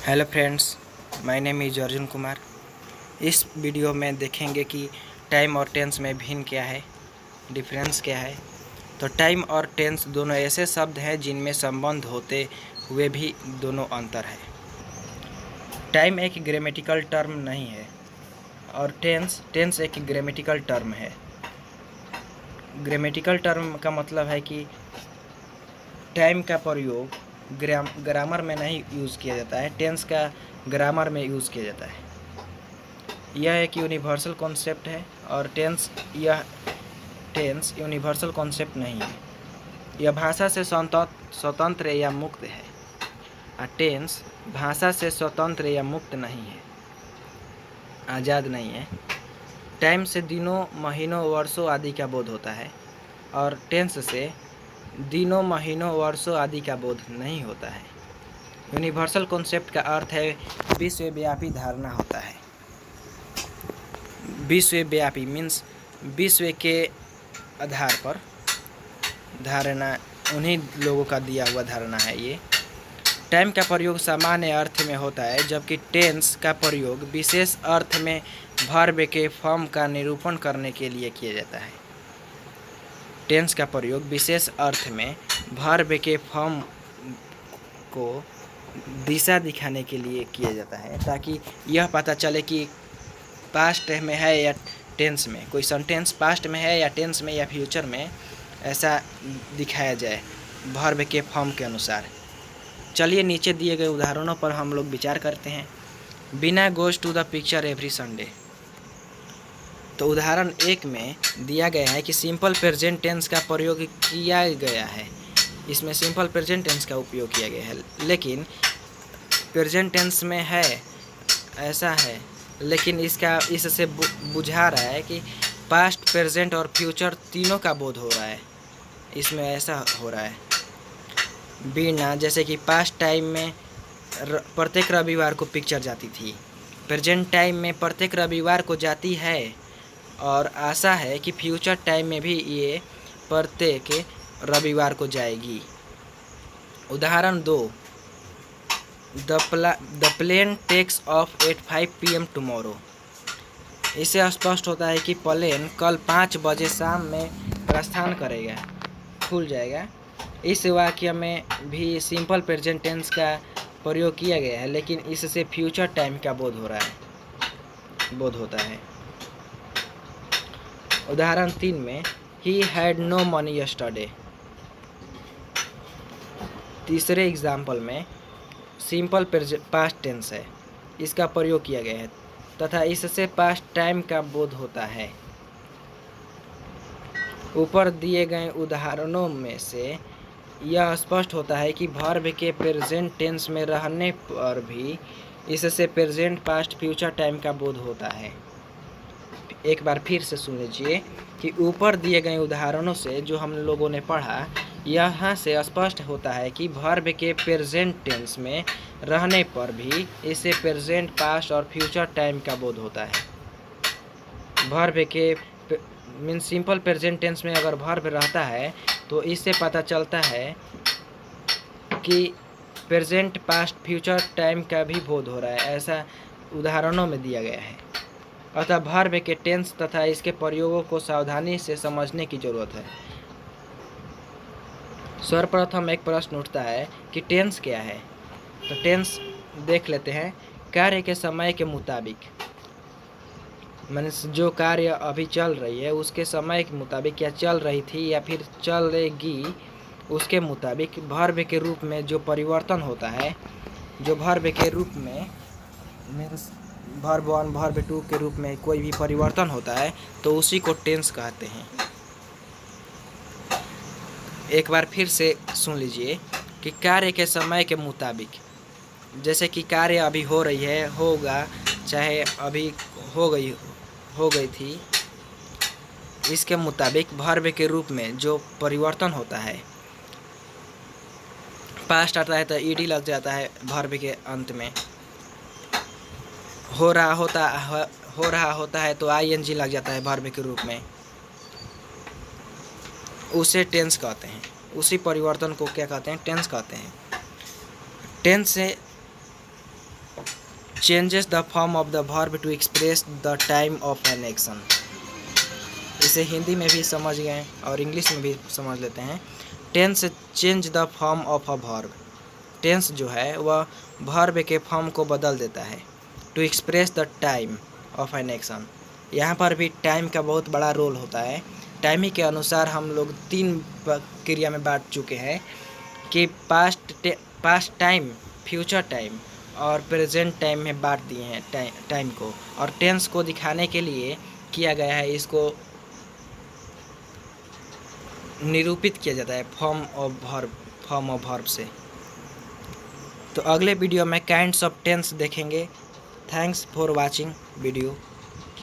Hello friends, my name is Arjun Kumar. इस video में देखेंगे कि टाइम और टेंस में भिन्न क्या है, डिफरेंस क्या है। तो टाइम और टेंस दोनों ऐसे शब्द हैं जिनमें संबंध होते हुए भी दोनों अंतर है। टाइम एक ग्रामेटिकल टर्म नहीं है और टेंस एक ग्रामेटिकल टर्म है। ग्रामेटिकल टर्म का मतलब है कि टाइम का प्रयोग ग्रामर में नहीं यूज़ किया जाता है, टेंस का ग्रामर में यूज़ किया जाता है। यह एक यूनिवर्सल कॉन्सेप्ट है और टेंस यूनिवर्सल कॉन्सेप्ट नहीं है। यह भाषा से स्वतंत्र या मुक्त है और टेंस भाषा से स्वतंत्र या मुक्त नहीं है, आज़ाद नहीं है। टाइम से दिनों, महीनों, वर्षों आदि का बोध होता है और टेंस से दिनों, महीनों, वर्षों आदि का बोध नहीं होता है। यूनिवर्सल कॉन्सेप्ट का अर्थ है विश्वव्यापी धारणा होता है। विश्वव्यापी मीन्स विश्व के आधार पर धारणा, उन्हीं लोगों का दिया हुआ धारणा है ये। टाइम का प्रयोग सामान्य अर्थ में होता है, जबकि टेंस का प्रयोग विशेष अर्थ में वर्ब के फॉर्म का निरूपण करने के लिए किया जाता है। टेंस का प्रयोग विशेष अर्थ में वर्ब के फॉर्म को दिशा दिखाने के लिए किया जाता है, ताकि यह पता चले कि पास्ट में है या टेंस में, कोई सेंटेंस पास्ट में है या टेंस में या फ्यूचर में, ऐसा दिखाया जाए वर्ब के फॉर्म के अनुसार। चलिए नीचे दिए गए उदाहरणों पर हम लोग विचार करते हैं। Bina goes to the picture every Sunday. तो उदाहरण 1 में दिया गया है कि सिंपल प्रेजेंट टेंस का प्रयोग किया गया है। इसमें सिंपल प्रेजेंट टेंस का उपयोग किया गया है, लेकिन प्रेजेंट टेंस में है, ऐसा है, लेकिन इससे बुझा रहा है कि पास्ट, प्रेजेंट और फ्यूचर तीनों का बोध हो रहा है। इसमें ऐसा हो रहा है। बिना, जैसे कि पास्ट टाइम में प्रत्येक रविवार को पिक्चर जाती थी, प्रेजेंट टाइम में प्रत्येक रविवार को जाती है और आशा है कि फ्यूचर टाइम में भी ये प्रत्येक रविवार को जाएगी। उदाहरण 2, the plane takes off at 5 PM tomorrow. इससे स्पष्ट होता है कि प्लेन कल 5 बजे शाम में प्रस्थान करेगा, खुल जाएगा। इस वाक्य में भी सिंपल प्रेजेंट टेंस का प्रयोग किया गया है, लेकिन इससे फ्यूचर टाइम का बोध होता है। उदाहरण 3 में he had no money yesterday. तीसरे एग्जाम्पल में सिंपल पास्ट टेंस है, इसका प्रयोग किया गया है तथा इससे पास्ट टाइम का बोध होता है। ऊपर दिए गए उदाहरणों में से यह स्पष्ट होता है कि वर्ब के प्रेजेंट टेंस में रहने पर भी इससे प्रेजेंट, पास्ट, फ्यूचर टाइम का बोध होता है। एक बार फिर से सुन लीजिए कि ऊपर दिए गए उदाहरणों से जो हम लोगों ने पढ़ा, यहाँ से स्पष्ट होता है कि वर्ब के प्रेजेंट टेंस में रहने पर भी इससे प्रेजेंट, पास्ट और फ्यूचर टाइम का बोध होता है। वर्ब के मीन सिंपल प्रेजेंट टेंस में अगर वर्ब रहता है तो इससे पता चलता है कि प्रेजेंट, पास्ट, फ्यूचर टाइम का भी बोध हो रहा है, ऐसा उदाहरणों में दिया गया है। अतः वर्ब के टेंस तथा इसके प्रयोगों को सावधानी से समझने की जरूरत है। सर्वप्रथम एक प्रश्न उठता है कि टेंस क्या है। तो टेंस देख लेते हैं। कार्य के समय के मुताबिक, माने जो कार्य अभी चल रही है उसके समय के मुताबिक, या चल रही थी या फिर चलेगी, उसके मुताबिक वर्ब के रूप में जो परिवर्तन होता है, जो वर्ब के रूप में मीन्स वर्ब 1, वर्ब 2 के रूप में कोई भी परिवर्तन होता है तो उसी को टेंस कहते हैं। एक बार फिर से सुन लीजिए कि कार्य के समय के मुताबिक, जैसे कि कार्य अभी हो रही है, होगा, चाहे अभी हो गई थी, इसके मुताबिक वर्ब के रूप में जो परिवर्तन होता है, पास्ट आता है तो ईडी लग जाता है वर्ब के अंत में, हो रहा होता है तो आईएनजी लग जाता है वर्ब के रूप में, उसे टेंस कहते हैं। उसी परिवर्तन को क्या कहते हैं? टेंस कहते हैं। टेंस से changes the form of the verb to express the time of an action. इसे हिंदी में भी समझ गए और इंग्लिश में भी समझ लेते हैं। Tense change the form of a verb. Tense जो है वह वर्ब के फॉर्म को बदल देता है। To express the time of an action, यहाँ पर भी टाइम का बहुत बड़ा रोल होता है। टाइमिंग के अनुसार हम लोग 3 क्रिया में बांट चुके हैं कि पास्ट टाइम, फ्यूचर टाइम और प्रेजेंट टाइम में बांट दिए हैं टाइम को। और टेंस को दिखाने के लिए किया गया है, इसको निरूपित किया जाता है फॉर्म ऑफ वर्ब से। तो अगले वीडियो में काइंड्स ऑफ टेंस देखेंगे। Thanks for watching video.